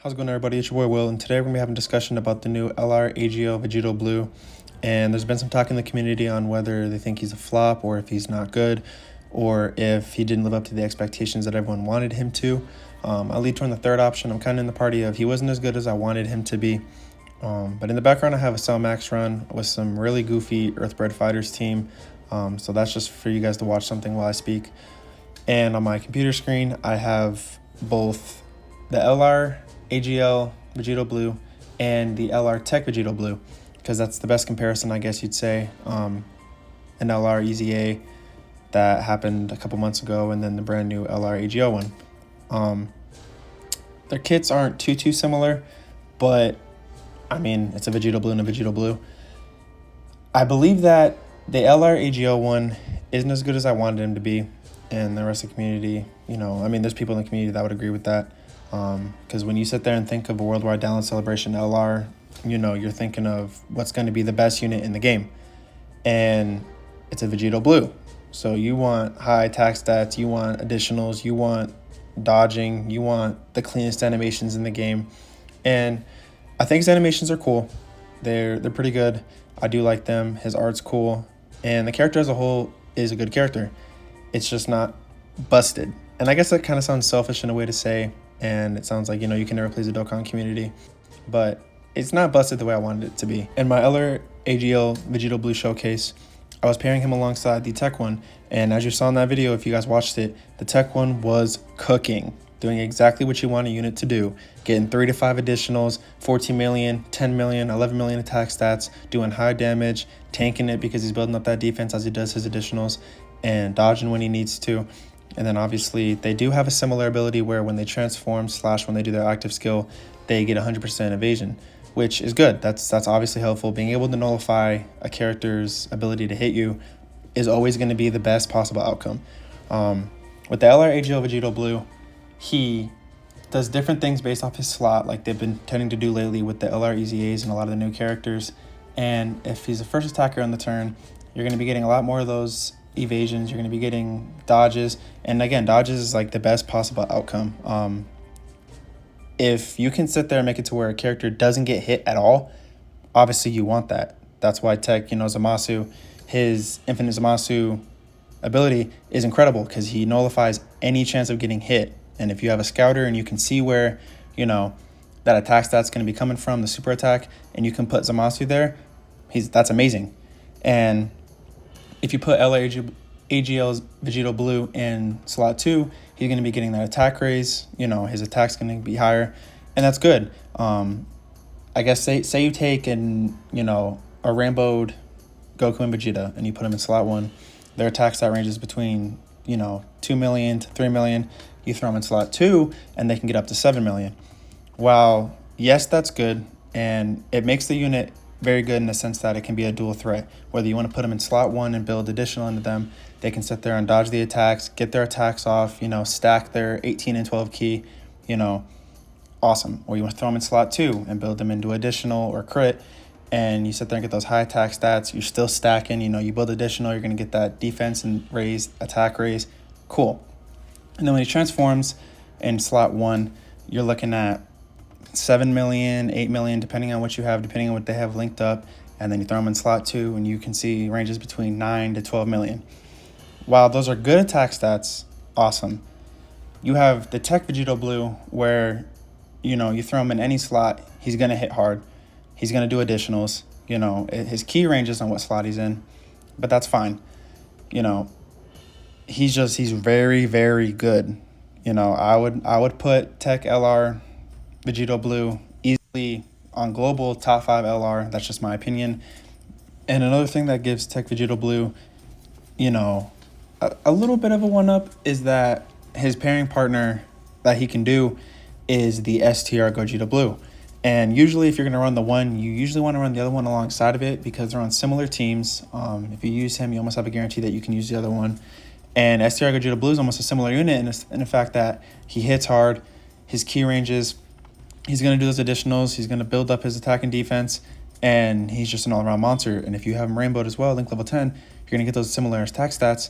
How's it going, everybody? It's your boy Will, and today we're going to be having a discussion about the new LR AGO Vegito Blue. And there's been some talk in the community on whether they think he's a flop or if he's not good or if he didn't live up to the expectations that everyone wanted him to. I lead toward the third option. I'm kind of in the party of he wasn't as good as I wanted him to be. But in the background, I have a Cell Max run with some really goofy Earthbred Fighters team. So that's just for you guys to watch something while I speak. And on my computer screen, I have both the LR AGL Vegito Blue and the LR Tech Vegito Blue, because that's the best comparison, I guess you'd say. An LR EZA that happened a couple months ago, and then the brand new LR AGO one. Their kits aren't too similar, but I mean, it's a Vegito Blue and a Vegito Blue. I believe that the LR AGO one isn't as good as I wanted him to be, and the rest of the community, there's people in the community that would agree with that. Because when you sit there and think of a worldwide download celebration LR, you're thinking of what's going to be the best unit in the game. And it's a Vegito Blue. So you want high attack stats, you want additionals, you want dodging, you want the cleanest animations in the game. And I think his animations are cool. They're pretty good. I do like them. His art's cool. And the character as a whole is a good character. It's just not busted. And I guess that kind of sounds selfish in a way to say, and it sounds like, you can never please the Dokkan community, but it's not busted the way I wanted it to be. In my LR AGL Vegito Blue showcase, I was pairing him alongside the Tech one, and as you saw in that video, if you guys watched it, the Tech one was cooking, doing exactly what you want a unit to do, getting 3 to 5 additionals, 14 million, 10 million, 11 million attack stats, doing high damage, tanking it because he's building up that defense as he does his additionals, and dodging when he needs to. And then obviously they do have a similar ability where when they transform / when they do their active skill, they get 100% evasion, which is good. That's obviously helpful. Being able to nullify a character's ability to hit you is always going to be the best possible outcome. With the LR AGL Vegito Blue, he does different things based off his slot, like they've been tending to do lately with the LR EZAs and a lot of the new characters. And if he's the first attacker on the turn, you're going to be getting a lot more of those evasions. You're going to be getting dodges, and again, dodges is like the best possible outcome. If you can sit there and make it to where a character doesn't get hit at all, obviously you want that. That's why Tech, Zamasu, his infinite Zamasu ability is incredible because he nullifies any chance of getting hit. And if you have a scouter and you can see where that attack stat's going to be coming from, the super attack, and you can put Zamasu there, that's amazing. And if you put LR AGL's Vegito Blue in slot 2, he's going to be getting that attack raise. His attack's going to be higher, and that's good. I guess say you take a Rainbowed Goku and Vegeta, and you put them in slot 1. Their attack stat ranges between 2 million to 3 million. You throw them in slot 2, and they can get up to 7 million. While yes, that's good, and it makes the unit very good in the sense that it can be a dual threat. Whether you want to put them in slot 1 and build additional into them, they can sit there and dodge the attacks, get their attacks off, stack their 18 and 12 key, awesome. Or you want to throw them in slot 2 and build them into additional or crit, and you sit there and get those high attack stats. You're still stacking, you build additional, you're going to get that defense and raise, attack raise. Cool. And then when he transforms in slot 1, you're looking at 7 million, 8 million, depending on what you have, depending on what they have linked up. And then you throw them in slot 2, and you can see ranges between 9 to 12 million. While those are good attack stats, awesome. You have the Tech Vegito Blue where, you throw him in any slot, he's going to hit hard. He's going to do additionals. His key ranges on what slot he's in, but that's fine. He's very, very good. I would put Tech LR Vegito Blue easily on global top 5 LR. That's just my opinion. And another thing that gives Tech Vegito Blue, a little bit of a one-up is that his pairing partner that he can do is the STR Gogeta Blue. And usually if you're going to run the one, you usually want to run the other one alongside of it because they're on similar teams. If you use him, you almost have a guarantee that you can use the other one. And STR Gogeta Blue is almost a similar unit in the fact that he hits hard, his key ranges, he's going to do those additionals, he's going to build up his attack and defense, and he's just an all-around monster. And if you have him rainbowed as well, link level 10, you're going to get those similar attack stats.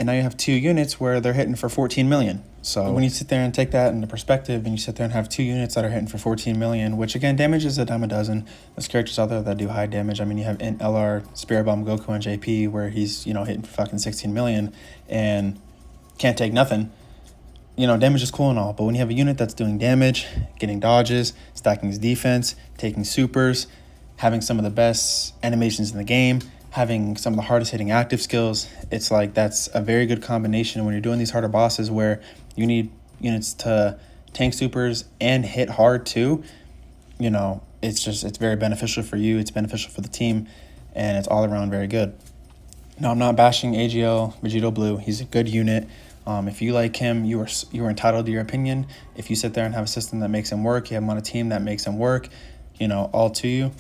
And now you have 2 units where they're hitting for 14 million. So when you sit there and take that into perspective and you sit there and have 2 units that are hitting for 14 million, which again, damage is a dime a dozen. There's characters out there that do high damage. I mean, you have Int, LR, Spirit Bomb, Goku, and JP where he's, hitting for fucking 16 million and can't take nothing. Damage is cool and all, but when you have a unit that's doing damage, getting dodges, stacking his defense, taking supers, having some of the best animations in the game, having some of the hardest hitting active skills, it's like that's a very good combination when you're doing these harder bosses where you need units to tank supers and hit hard too. It's very beneficial for you, it's beneficial for the team, and it's all around very good. Now, I'm not bashing AGL Vegito Blue. He's a good unit. If you like him, you are entitled to your opinion. If you sit there and have a system that makes him work, you have him on a team that makes him work, all to you.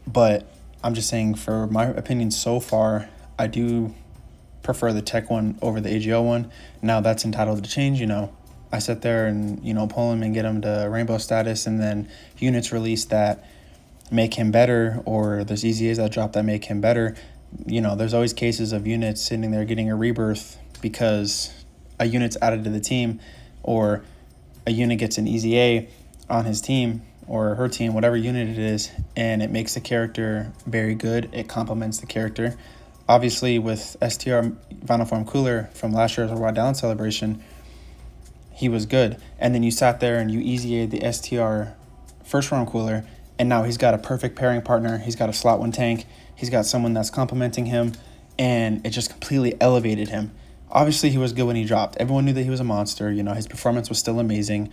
But I'm just saying, for my opinion so far, I do prefer the tech one over the AGL one. Now, that's entitled to change. I sit there and, pull him and get him to rainbow status, and then units release that make him better, or there's EZAs that drop that make him better. There's always cases of units sitting there getting a rebirth because a unit's added to the team, or a unit gets an EZA on his team or her team, whatever unit it is, and it makes the character very good. It complements the character. Obviously, with STR Final Form Cooler from last year's Worldwide Down Celebration, he was good. And then you sat there and you EZA'd the STR First Form Cooler, and now he's got a perfect pairing partner. He's got a slot 1 tank. He's got someone that's complimenting him, and it just completely elevated him. Obviously, he was good when he dropped. Everyone knew that he was a monster. His performance was still amazing.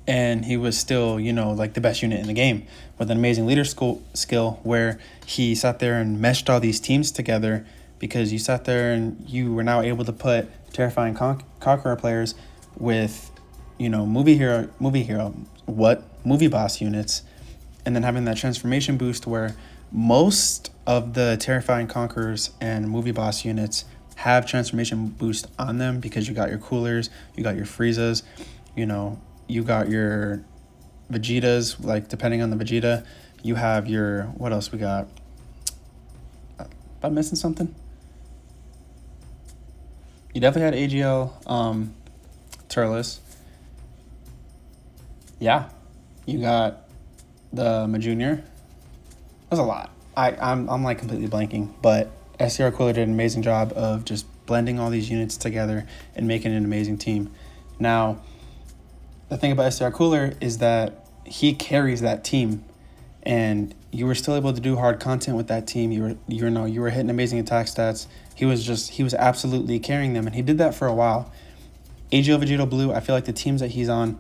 And he was still, like the best unit in the game with an amazing leader skill where he sat there and meshed all these teams together, because you sat there and you were now able to put Terrifying Conqueror players with, movie boss units, and then having that transformation boost where most of the Terrifying Conquerors and movie boss units have transformation boost on them, because you got your coolers, you got your Friezas, you got your Vegetas, like depending on the Vegeta, you have your, what else we got? Am I missing something? You definitely had AGL Turles. Yeah. You got the Majunior. That's a lot. I'm like completely blanking, but STR Cooler did an amazing job of just blending all these units together and making an amazing team. Now, the thing about STR Cooler is that he carries that team, and you were still able to do hard content with that team. You were hitting amazing attack stats. He was absolutely carrying them, and he did that for a while. AGL Vegito Blue, I feel like the teams that he's on,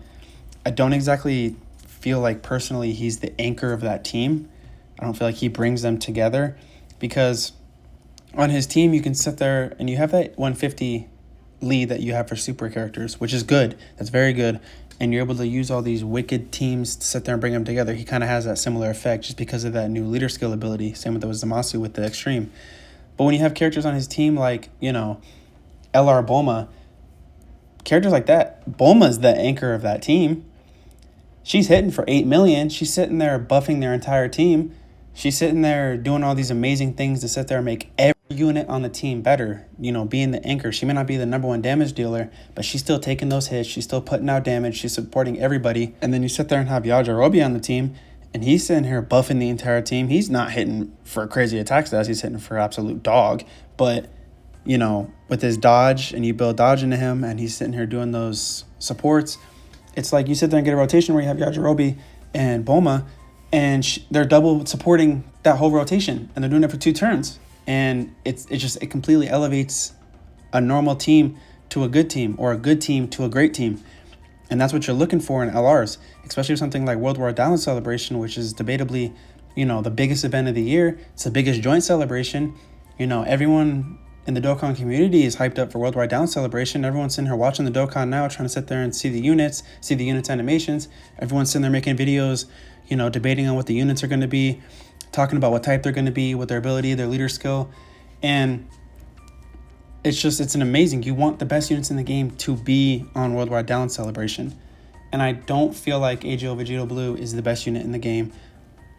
I don't exactly feel like personally he's the anchor of that team. I don't feel like he brings them together, because on his team you can sit there and you have that 150 lead that you have for super characters, which is good. That's very good. And you're able to use all these wicked teams to sit there and bring them together. He kind of has that similar effect just because of that new leader skill ability. Same with the Zamasu with the extreme. But when you have characters on his team like, LR Bulma, characters like that, Bulma's the anchor of that team. She's hitting for 8 million. She's sitting there buffing their entire team. She's sitting there doing all these amazing things to sit there and make every unit on the team better, being the anchor. She may not be the number 1 damage dealer, but she's still taking those hits. She's still putting out damage. She's supporting everybody. And then you sit there and have Yajirobe on the team, and he's sitting here buffing the entire team. He's not hitting for crazy attack stats. He's hitting for absolute dog. But, with his dodge, and you build dodge into him, and he's sitting here doing those supports, it's like you sit there and get a rotation where you have Yajirobe and Bulma, and they're double supporting that whole rotation, and they're doing it for 2 turns. And it completely elevates a normal team to a good team, or a good team to a great team. And that's what you're looking for in LRs, especially with something like World War Down Celebration, which is debatably, the biggest event of the year. It's the biggest joint celebration. Everyone in the Dokkan community is hyped up for World War Down Celebration. Everyone's sitting here watching the Dokkan now, trying to sit there and see the units animations. Everyone's sitting there making videos, debating on what the units are going to be, talking about what type they're going to be, what their ability, their leader skill. And it's an amazing, you want the best units in the game to be on World War Down Celebration. And I don't feel like AGL Vegito Blue is the best unit in the game.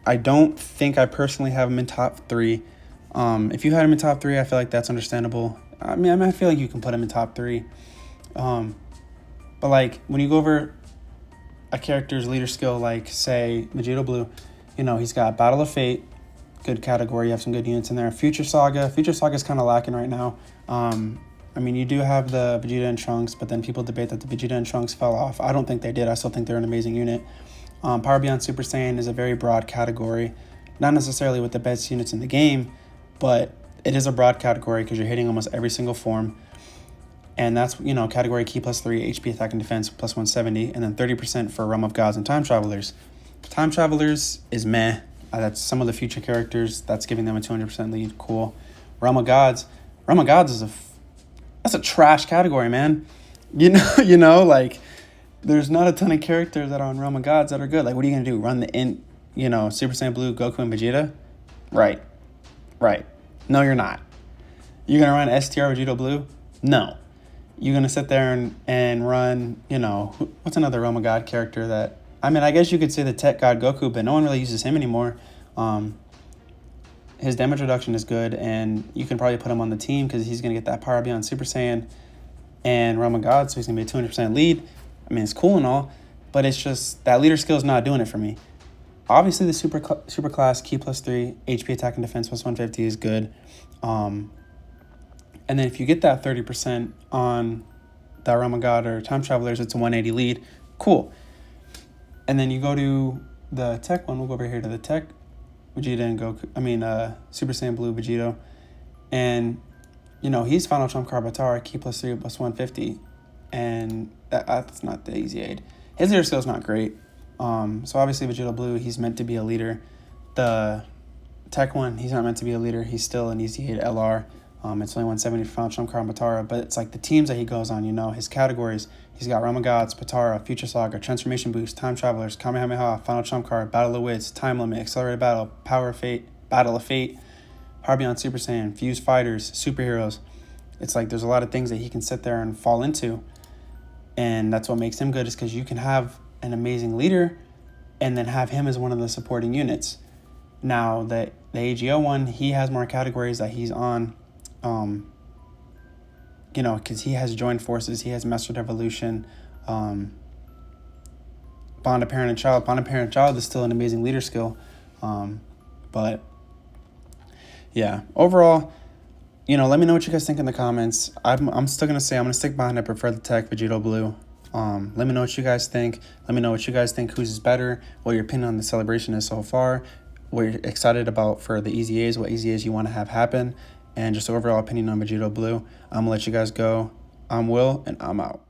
I don't think I personally have him in top 3. If you had him in top 3, I feel like that's understandable. I mean, I feel like you can put him in top 3. But like when you go over a character's leader skill, like say Vegito Blue, you know, he's got Battle of Fate, good category. You have some good units in there. Future Saga is kind of lacking right now. I mean, you do have the Vegeta and Trunks, but then people debate that the Vegeta and Trunks fell off. I don't think they did. I still think they're an amazing unit. Power Beyond Super Saiyan is a very broad category, not necessarily with the best units in the game, but it is a broad category because you're hitting almost every single form. And that's, you know, category key +3, HP, attack, and defense plus 170, and then 30% for Realm of Gods and Time Travelers. Time Travelers is meh. That's some of the future characters. That's giving them a 200% lead. Cool. Realm of Gods is that's a trash category, man. You know, like there's not a ton of characters that are on Realm of Gods that are good. Like, what are you gonna do? Run the Super Saiyan Blue, Goku, and Vegeta? Right. No, you're not. You're gonna run STR Vegito Blue? No. You're gonna sit there and run, you know, what's another Realm of God character that, I mean, I guess you could say the Tech God Goku, but no one really uses him anymore. His damage reduction is good, and you can probably put him on the team because he's going to get that Power Beyond Super Saiyan and Realm of God, so he's going to be a 200% lead. I mean, it's cool and all, but it's just that leader skill is not doing it for me. Obviously, the super class, key +3, HP, attack, and defense plus 150 is good. And then if you get that 30% on that Realm of God or Time Travelers, it's a 180 lead. Cool. And then you go to the Tech one. We'll go over here to the Tech Vegeta and Goku. Super Saiyan Blue Vegito. And, you know, he's Final Trump Card Batara, key +3 plus 150. And that's not the easy aid. His leader skill is not great. So obviously Vegito Blue, he's meant to be a leader. The Tech one, he's not meant to be a leader. He's still an easy aid LR. It's only 170 for Final Trump Card Batara, but it's like the teams that he goes on, you know, his categories. He's got Realm of Gods, Batara, Future Saga, Transformation Boost, Time Travelers, Kamehameha, Final Trump Card, Battle of Wits, Time Limit, Accelerated Battle, Power of Fate, Battle of Fate, Power Beyond Super Saiyan, Fused Fighters, Superheroes. It's like there's a lot of things that he can sit there and fall into, and that's what makes him good, is because you can have an amazing leader and then have him as one of the supporting units. Now, the AGO one, he has more categories that he's on. You know, because he has joined forces, he has mastered evolution, bond of parent and child. Bond of parent and child is still an amazing leader skill, but yeah, overall, you know, let me know what you guys think in the comments. I'm still gonna say I'm gonna stick behind. I prefer the Tech Vegito Blue. Let me know what you guys think. Let me know what you guys think. Who's is better? What your opinion on the celebration is so far. What you're excited about for the Easy A's. What Easy A's you want to have happen. And just overall opinion on Vegito Blue. I'm going to let you guys go. I'm Will, and I'm out.